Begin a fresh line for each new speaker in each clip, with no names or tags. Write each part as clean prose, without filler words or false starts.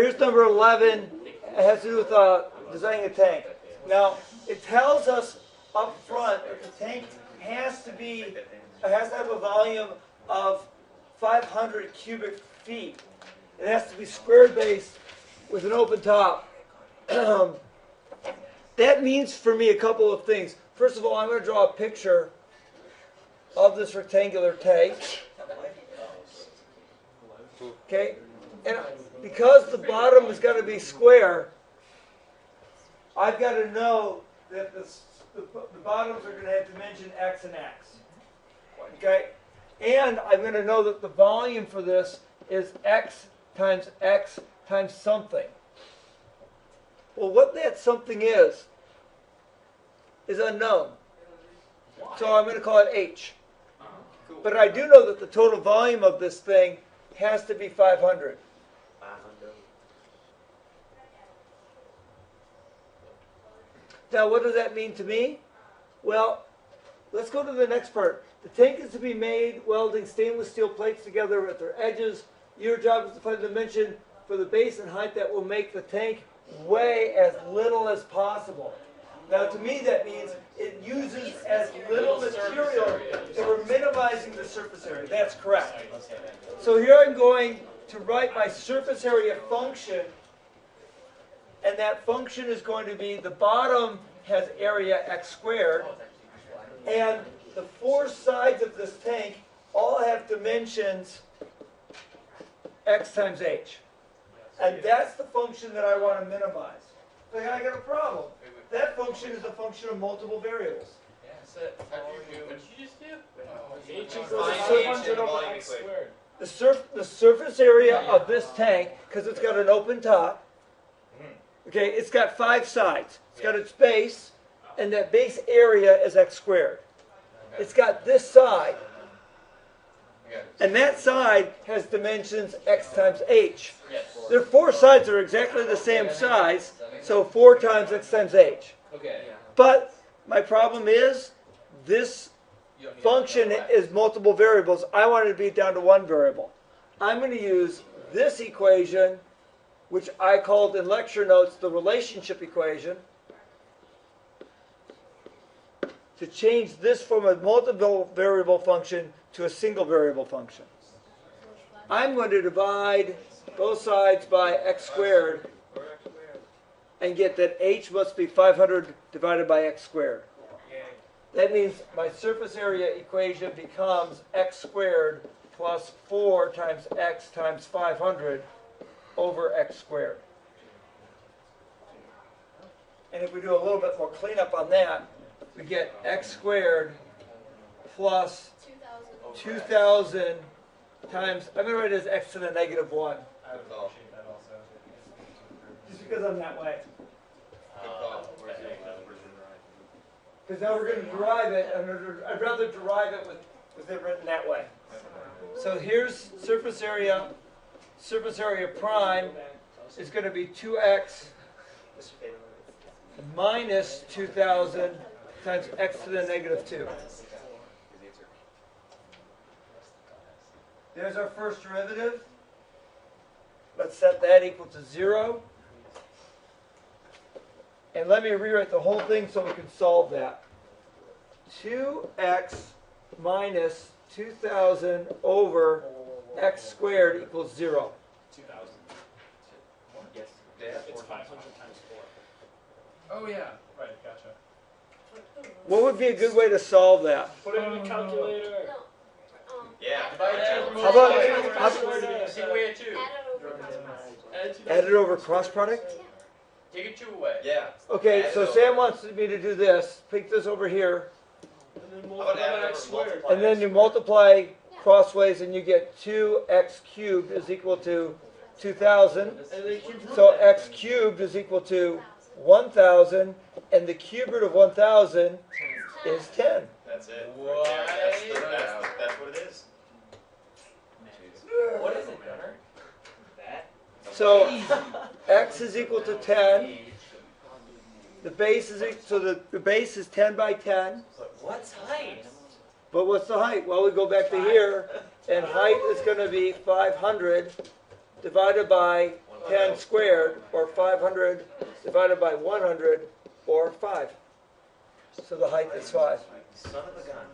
here's number 11. It has to do with designing a tank. Now, it tells us up front that the tank has to have a volume of 500 cubic feet. It has to be square based with an open top. That means for me a couple of things. First of all, I'm going to draw a picture of this rectangular tank. Okay? And because the bottom is going to be square, I've got to know that the bottoms are going to have dimension x and x. Okay? And I'm going to know that the volume for this is x times something. Well, what that something is unknown. So I'm going to call it h. But I do know that the total volume of this thing has to be 500. Now, what does that mean to me? Well, let's go to the next part. The tank is to be made welding stainless steel plates together at their edges. Your job is to find the dimension for the base and height that will make the tank weigh as little as possible. Now, to me, that means it uses as little material, so we're minimizing the surface area. That's correct. So here I'm going to write my surface area function, and that function is going to be the bottom has area x squared, and the four sides of this tank all have dimensions x times h. And that's the function that I want to minimize. So I got a problem. That function is a function of multiple variables.
What did you just do?
H equals 500 over x squared.
The surface area of this tank, because it's got an open top, okay, it's got five sides. It's got its base, and that base area is x squared. It's got this side, and that side has dimensions x times h. Their four sides are exactly the same size, so 4 times x times h. But my problem is this function is multiple variables. I want it to be down to one variable. I'm going to use this equation, which I called in lecture notes the relationship equation, to change this from a multiple variable function to a single variable function. I'm going to divide both sides by x squared and get that h must be 500 divided by x squared. That means my surface area equation becomes x squared plus 4 times x times 500 over x squared. And if we do a little bit more cleanup on that, we get x squared plus 2,000 times, I'm going to write it as x to the negative 1. Just because I'm that way. Because now we're going to derive it, and I'd rather derive it with it written that way. So here's surface area prime is going to be 2x minus 2,000 times x to the negative 2. There's our first derivative. Let's set that equal to 0. And let me rewrite the whole thing so we can solve that. 2x minus 2,000 over x squared equals 0.
2,000. Yes. It's 500 times 4.
Oh yeah.
Right, gotcha.
What would be a good way to solve that?
Put it in the calculator.
Yeah.
How about add it over cross product?
Take a 2 away. Yeah.
Okay, so Sam wants me to do this. Pick this over here.
And then multiply x squared.
And then you multiply crossways and you get 2x cubed is equal to 2,000. So x cubed is equal to 1,000. And the cube root of 1,000 is 10.
That's it. What? That's what it is. What is it, Gunnar?
So x is equal to 10. The base is the base is 10 by 10.
What's height?
But what's the height? Well, we go back to here, and height is going to be 500 divided by 10 squared, or 500 divided by 100, or 5. So the height is 5.
Son of a gun.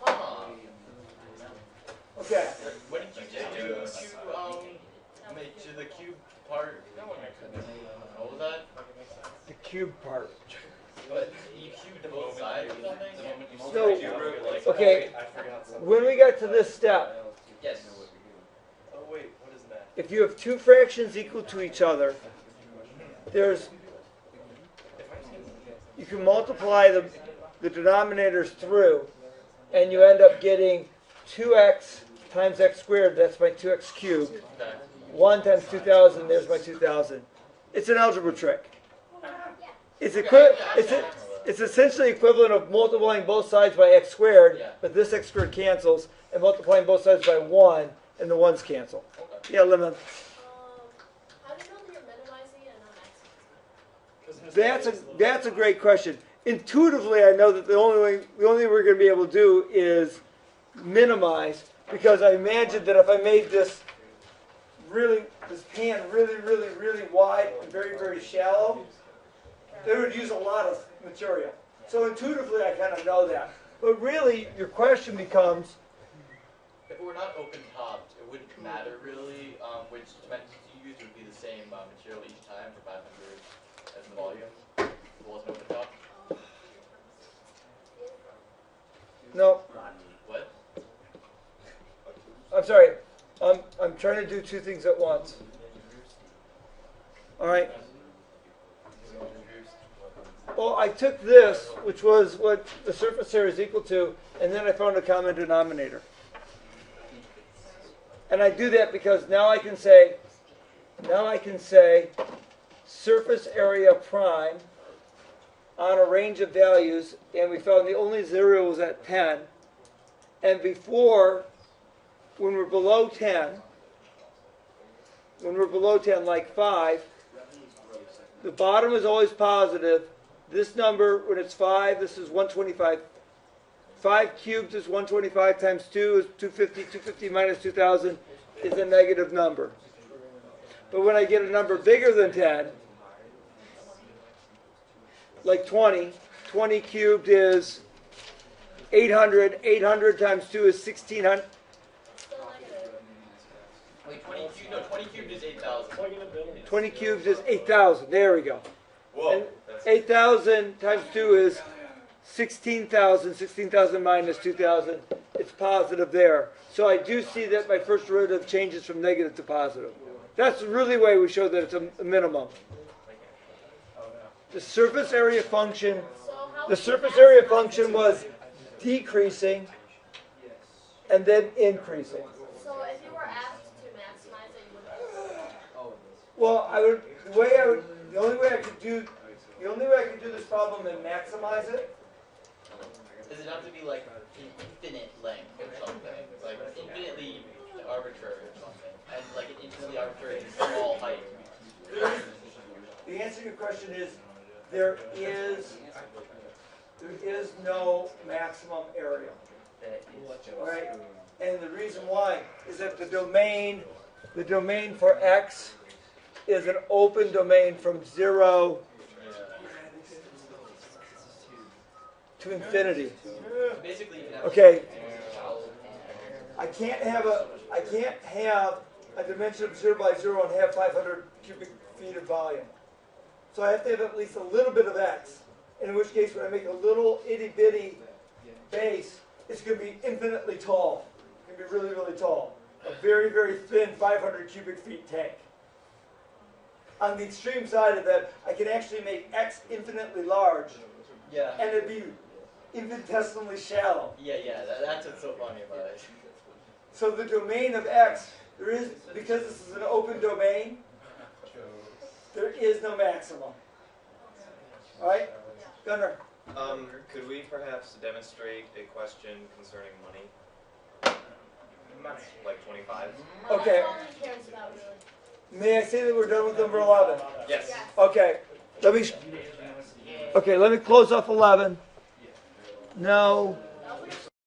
Wow.
Okay.
What did you just do to make to the cube part? What was that?
The cube part.
What? You cubed both sides or something?
So, okay, when we got to this step,
Yes.
Oh wait, what is that?
if you have two fractions equal to each other, you can multiply the denominators through, and you end up getting 2x times x squared, that's my 2x cubed.
Okay.
1 times 2,000, there's my 2,000. It's an algebra trick. It's essentially equivalent of multiplying both sides by x squared,
Yeah.
but this x squared cancels, and multiplying both sides by 1, and the 1's cancel.
Okay.
Yeah, Lemon.
How do you know that you're minimizing it and not maximizing?
That's a great question. Intuitively, I know that the only way we're going to be able to do is minimize, because I imagine that if I made this pan really wide and very shallow, it would use a lot of material. So intuitively, I kind of know that. But really, your question becomes,
If it were not open topped, it wouldn't matter really which dimensions you use. It would be the same material each time for 500 as the volume. If it wasn't open top.
no,
What?
I'm sorry. I'm trying to do two things at once. All right. Well, I took this, which was what the surface area is equal to, and then I found a common denominator. And I do that because now I can say surface area prime on a range of values, and we found the only zero was at 10. And before, when we're below 10, like 5, the bottom is always positive. This number, when it's 5, this is 125. 5 cubed is 125 times 2 is 250. 250 minus 2,000 is a negative number. But when I get a number bigger than 10, like 20, 20 cubed is 800. 800 times 2 is 1,600.
Still negative.
Wait, 20 cubed is 8,000.
20 cubed is 8,000. There we go.
Whoa.
And 8,000 times 2 is 16,000. 16,000 minus 2,000. It's positive there. So I do see that my first derivative changes from negative to positive. That's really the way we show that it's a minimum. The surface area function,
So how
the surface area function was decreasing and then increasing.
So if you were asked to maximize it, you wouldn't.
Well, the only way I could do this problem and maximize it.
Does it have to be like infinite length or something? Like infinitely arbitrary or something? And like an infinitely arbitrary small height?
The answer to your question is there is no maximum area. All right, and the reason why is that the domain for x is an open domain from 0 to infinity.
Basically, you can have
Okay. I can't have a dimension of 0 by 0 and have 500 cubic feet of volume. So I have to have at least a little bit of x. In which case, when I make a little itty bitty base, it's going to be infinitely tall. It's going to be really tall. A very thin 500 cubic feet tank. On the extreme side of that, I can actually make x infinitely large,
Yeah.
and it'd be infinitesimally shallow.
Yeah. That's what's so funny about it.
So the domain of x, because this is an open domain, there is no maximum. All right, Gunnar.
Could we perhaps demonstrate a question concerning money? Like 25?
Okay.
That's all he cares about, really.
May I say that we're done with number 11?
Yes.
Yes.
Okay. Let me close off 11. No.